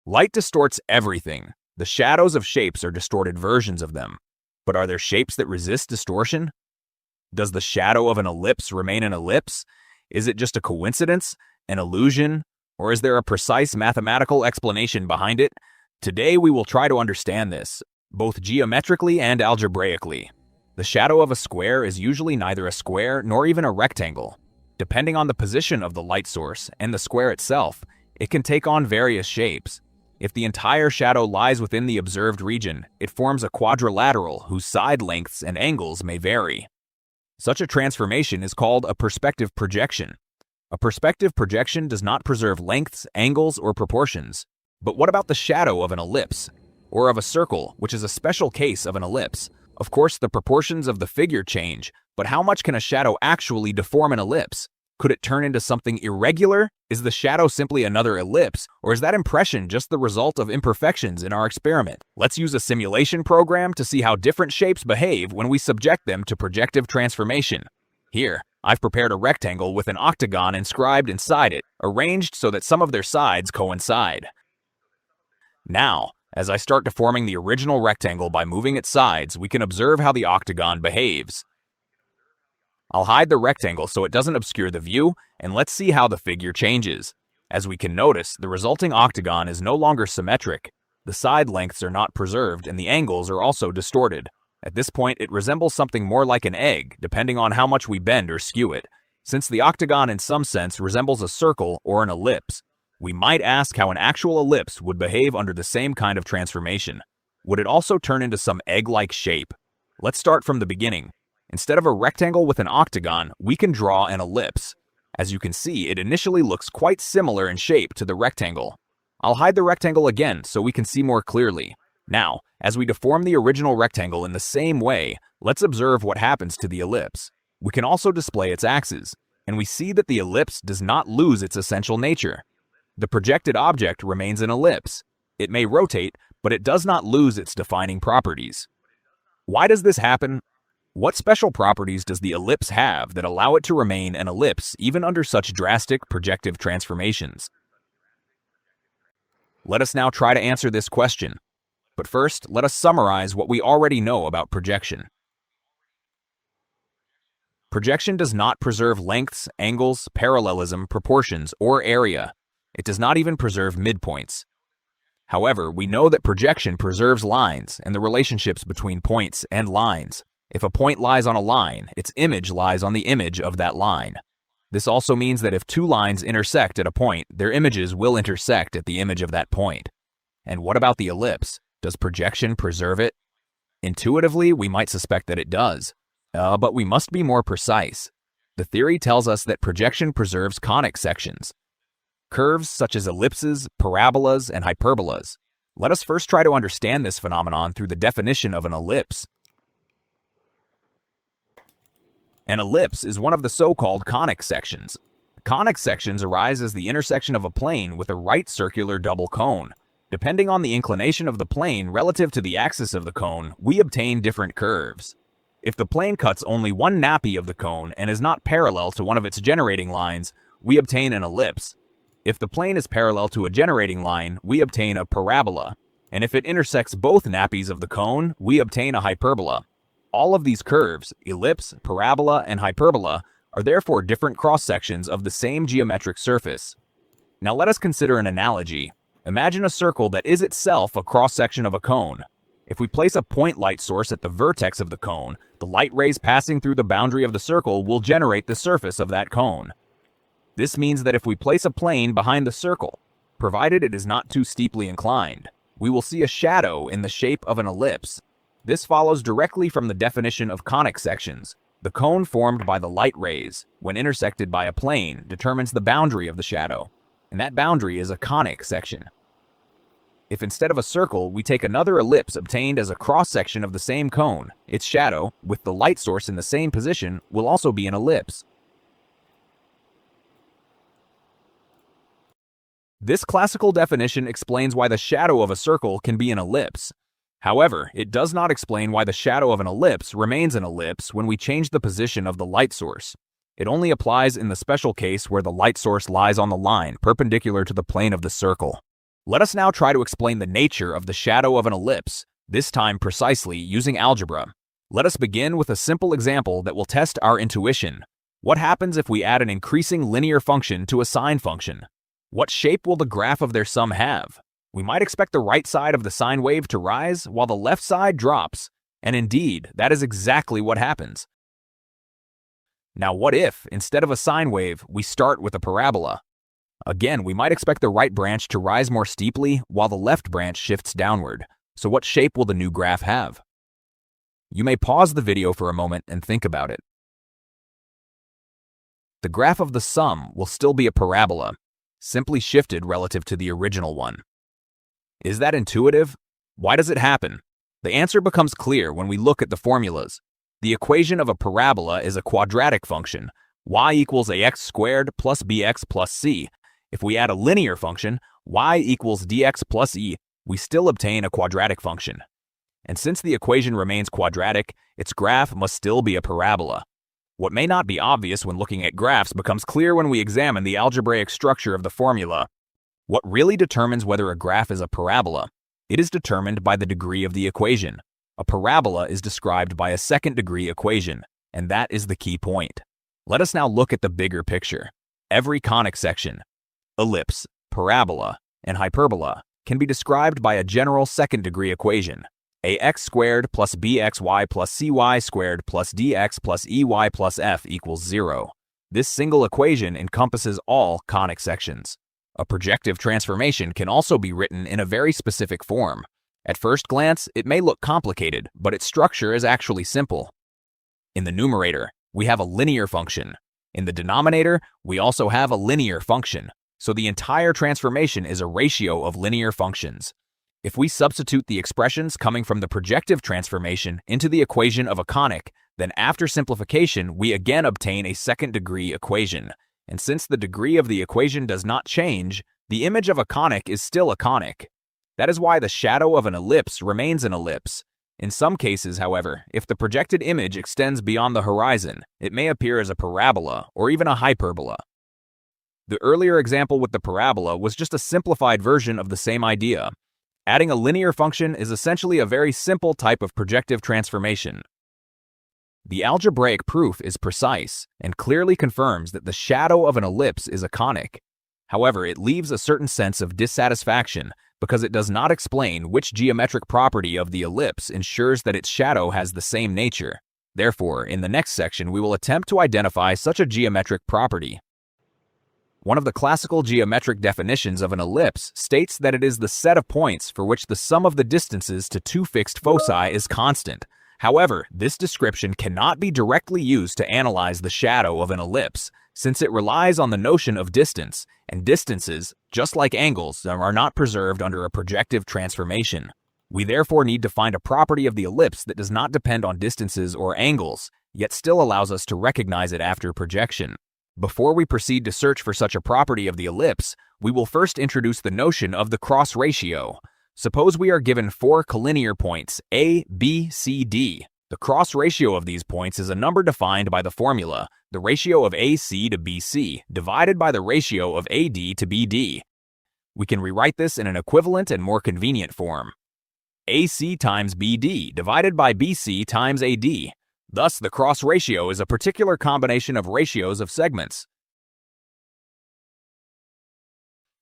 Light distorts everything. The shadows of shapes are distorted versions of them. But are there shapes that resist distortion? Does the shadow of an ellipse remain an ellipse? Is it just a coincidence, an illusion, or is there a precise mathematical explanation behind it? Today we will try to understand this, both geometrically and algebraically. The shadow of a square is usually neither a square nor even a rectangle. Depending on the position of the light source and the square itself, it can take on various shapes. If the entire shadow lies within the observed region, it forms a quadrilateral whose side lengths and angles may vary. Such a transformation is called a perspective projection. A perspective projection does not preserve lengths, angles, or proportions. But what about the shadow of an ellipse? Or of a circle, which is a special case of an ellipse? Of course, the proportions of the figure change, but how much can a shadow actually deform an ellipse? Could it turn into something irregular? Is the shadow simply another ellipse, or is that impression just the result of imperfections in our experiment? Let's use a simulation program to see how different shapes behave when we subject them to projective transformation. Here, I've prepared a rectangle with an octagon inscribed inside it, arranged so that some of their sides coincide. Now, as I start deforming the original rectangle by moving its sides, we can observe how the octagon behaves. I'll hide the rectangle so it doesn't obscure the view, and let's see how the figure changes. As we can notice, the resulting octagon is no longer symmetric. The side lengths are not preserved, and the angles are also distorted. At this point, it resembles something more like an egg, depending on how much we bend or skew it. Since the octagon in some sense resembles a circle or an ellipse, we might ask how an actual ellipse would behave under the same kind of transformation. Would it also turn into some egg-like shape? Let's start from the beginning. Instead of a rectangle with an octagon, we can draw an ellipse. As you can see, it initially looks quite similar in shape to the rectangle. I'll hide the rectangle again so we can see more clearly. Now, as we deform the original rectangle in the same way, let's observe what happens to the ellipse. We can also display its axes, and we see that the ellipse does not lose its essential nature. The projected object remains an ellipse. It may rotate, but it does not lose its defining properties. Why does this happen? What special properties does the ellipse have that allow it to remain an ellipse even under such drastic projective transformations? Let us now try to answer this question. But first, let us summarize what we already know about projection. Projection does not preserve lengths, angles, parallelism, proportions, or area. It does not even preserve midpoints. However, we know that projection preserves lines and the relationships between points and lines. If a point lies on a line, its image lies on the image of that line. This also means that if two lines intersect at a point, their images will intersect at the image of that point. And what about the ellipse? Does projection preserve it? Intuitively, we might suspect that it does. But we must be more precise. The theory tells us that projection preserves conic sections. Curves such as ellipses, parabolas, and hyperbolas. Let us first try to understand this phenomenon through the definition of an ellipse. An ellipse is one of the so-called conic sections. Conic sections arise as the intersection of a plane with a right circular double cone. Depending on the inclination of the plane relative to the axis of the cone, we obtain different curves. If the plane cuts only one nappy of the cone and is not parallel to one of its generating lines, we obtain an ellipse. If the plane is parallel to a generating line, we obtain a parabola. And if it intersects both nappies of the cone, we obtain a hyperbola. All of these curves, ellipse, parabola, and hyperbola, are therefore different cross-sections of the same geometric surface. Now let us consider an analogy. Imagine a circle that is itself a cross-section of a cone. If we place a point light source at the vertex of the cone, the light rays passing through the boundary of the circle will generate the surface of that cone. This means that if we place a plane behind the circle, provided it is not too steeply inclined, we will see a shadow in the shape of an ellipse. This follows directly from the definition of conic sections. The cone formed by the light rays, when intersected by a plane, determines the boundary of the shadow, and that boundary is a conic section. If instead of a circle, we take another ellipse obtained as a cross-section of the same cone, its shadow, with the light source in the same position, will also be an ellipse. This classical definition explains why the shadow of a circle can be an ellipse. However, it does not explain why the shadow of an ellipse remains an ellipse when we change the position of the light source. It only applies in the special case where the light source lies on the line perpendicular to the plane of the circle. Let us now try to explain the nature of the shadow of an ellipse, this time precisely using algebra. Let us begin with a simple example that will test our intuition. What happens if we add an increasing linear function to a sine function? What shape will the graph of their sum have? We might expect the right side of the sine wave to rise while the left side drops, and indeed, that is exactly what happens. Now what if, instead of a sine wave, we start with a parabola? Again, we might expect the right branch to rise more steeply while the left branch shifts downward. So what shape will the new graph have? You may pause the video for a moment and think about it. The graph of the sum will still be a parabola, simply shifted relative to the original one. Is that intuitive? Why does it happen? The answer becomes clear when we look at the formulas. The equation of a parabola is a quadratic function, y equals ax squared plus bx plus c. If we add a linear function, y equals dx plus e, we still obtain a quadratic function. And since the equation remains quadratic, its graph must still be a parabola. What may not be obvious when looking at graphs becomes clear when we examine the algebraic structure of the formula. What really determines whether a graph is a parabola? It is determined by the degree of the equation. A parabola is described by a second-degree equation, and that is the key point. Let us now look at the bigger picture. Every conic section, ellipse, parabola, and hyperbola can be described by a general second-degree equation. ax squared plus bxy plus cy squared plus dx plus ey plus f equals 0. This single equation encompasses all conic sections. A projective transformation can also be written in a very specific form. At first glance, it may look complicated, but its structure is actually simple. In the numerator, we have a linear function. In the denominator, we also have a linear function. So the entire transformation is a ratio of linear functions. If we substitute the expressions coming from the projective transformation into the equation of a conic, then after simplification, we again obtain a second-degree equation. And since the degree of the equation does not change, the image of a conic is still a conic. That is why the shadow of an ellipse remains an ellipse. In some cases, however, if the projected image extends beyond the horizon, it may appear as a parabola or even a hyperbola. The earlier example with the parabola was just a simplified version of the same idea. Adding a linear function is essentially a very simple type of projective transformation. The algebraic proof is precise and clearly confirms that the shadow of an ellipse is a conic. However, it leaves a certain sense of dissatisfaction because it does not explain which geometric property of the ellipse ensures that its shadow has the same nature. Therefore, in the next section, we will attempt to identify such a geometric property. One of the classical geometric definitions of an ellipse states that it is the set of points for which the sum of the distances to two fixed foci is constant. However, this description cannot be directly used to analyze the shadow of an ellipse, since it relies on the notion of distance, and distances, just like angles, are not preserved under a projective transformation. We therefore need to find a property of the ellipse that does not depend on distances or angles, yet still allows us to recognize it after projection. Before we proceed to search for such a property of the ellipse, we will first introduce the notion of the cross ratio. Suppose we are given four collinear points, A, B, C, D. The cross ratio of these points is a number defined by the formula, the ratio of AC to BC, divided by the ratio of AD to BD. We can rewrite this in an equivalent and more convenient form. AC times BD divided by BC times AD. Thus, the cross ratio is a particular combination of ratios of segments.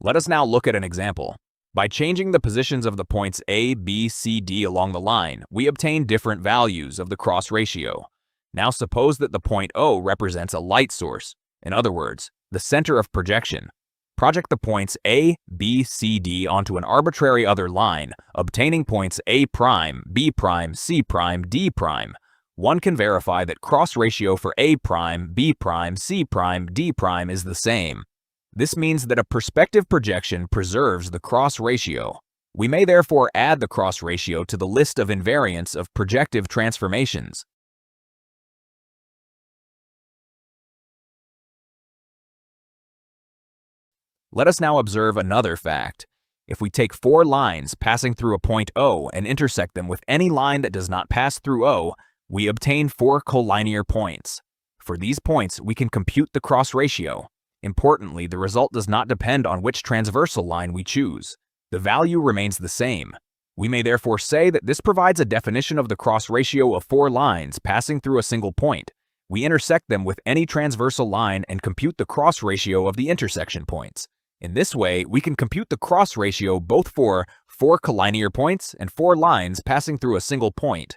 Let us now look at an example. By changing the positions of the points A, B, C, D along the line, we obtain different values of the cross ratio. Now suppose that the point O represents a light source, in other words, the center of projection. Project the points A, B, C, D onto an arbitrary other line, obtaining points A', B', C', D'. One can verify that cross ratio for A', B', C', D' is the same. This means that a perspective projection preserves the cross ratio. We may therefore add the cross ratio to the list of invariants of projective transformations. Let us now observe another fact. If we take four lines passing through a point O and intersect them with any line that does not pass through O, we obtain four collinear points. For these points, we can compute the cross ratio. Importantly, the result does not depend on which transversal line we choose. The value remains the same. We may therefore say that this provides a definition of the cross ratio of four lines passing through a single point. We intersect them with any transversal line and compute the cross ratio of the intersection points. In this way, we can compute the cross ratio both for four collinear points and four lines passing through a single point.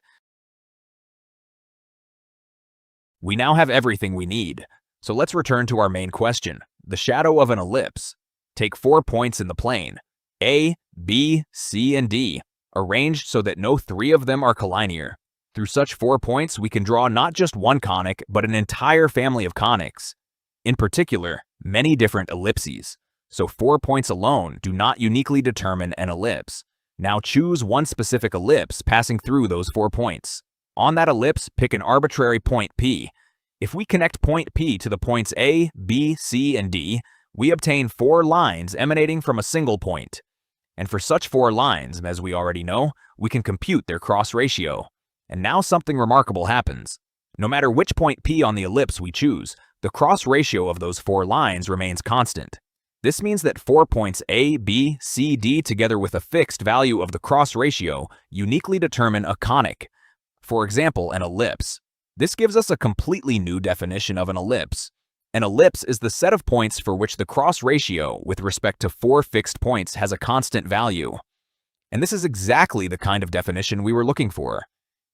We now have everything we need. So let's return to our main question, the shadow of an ellipse. Take 4 points in the plane, A, B, C, and D, arranged so that no 3 of them are collinear. Through such 4 points, we can draw not just one conic, but an entire family of conics. In particular, many different ellipses. So 4 points alone do not uniquely determine an ellipse. Now choose one specific ellipse passing through those 4 points. On that ellipse, pick an arbitrary point P. If we connect point P to the points A, B, C, and D, we obtain 4 lines emanating from a single point. And for such 4 lines, as we already know, we can compute their cross ratio. And now something remarkable happens. No matter which point P on the ellipse we choose, the cross ratio of those 4 lines remains constant. This means that 4 points A, B, C, D together with a fixed value of the cross ratio uniquely determine a conic. For example, an ellipse. This gives us a completely new definition of an ellipse. An ellipse is the set of points for which the cross ratio with respect to 4 fixed points has a constant value. And this is exactly the kind of definition we were looking for.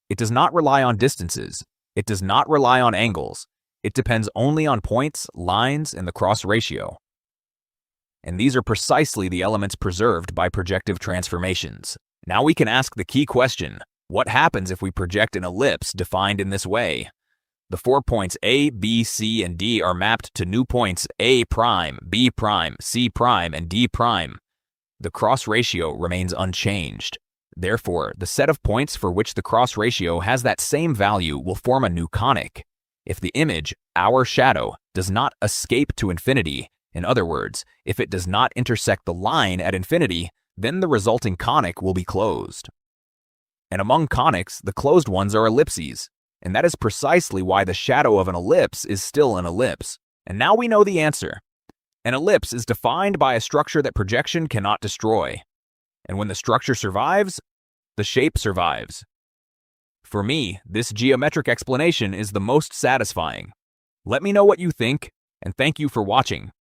It does not rely on distances. It does not rely on angles. It depends only on points, lines, and the cross ratio. And these are precisely the elements preserved by projective transformations. Now we can ask the key question, what happens if we project an ellipse defined in this way? The 4 points A, B, C, and D are mapped to new points A', B', C', and D'. The cross ratio remains unchanged. Therefore, the set of points for which the cross ratio has that same value will form a new conic. If the image, our shadow, does not escape to infinity, in other words, if it does not intersect the line at infinity, then the resulting conic will be closed. And among conics, the closed ones are ellipses. And that is precisely why the shadow of an ellipse is still an ellipse. And now we know the answer. An ellipse is defined by a structure that projection cannot destroy. And when the structure survives, the shape survives. For me, this geometric explanation is the most satisfying. Let me know what you think, and thank you for watching.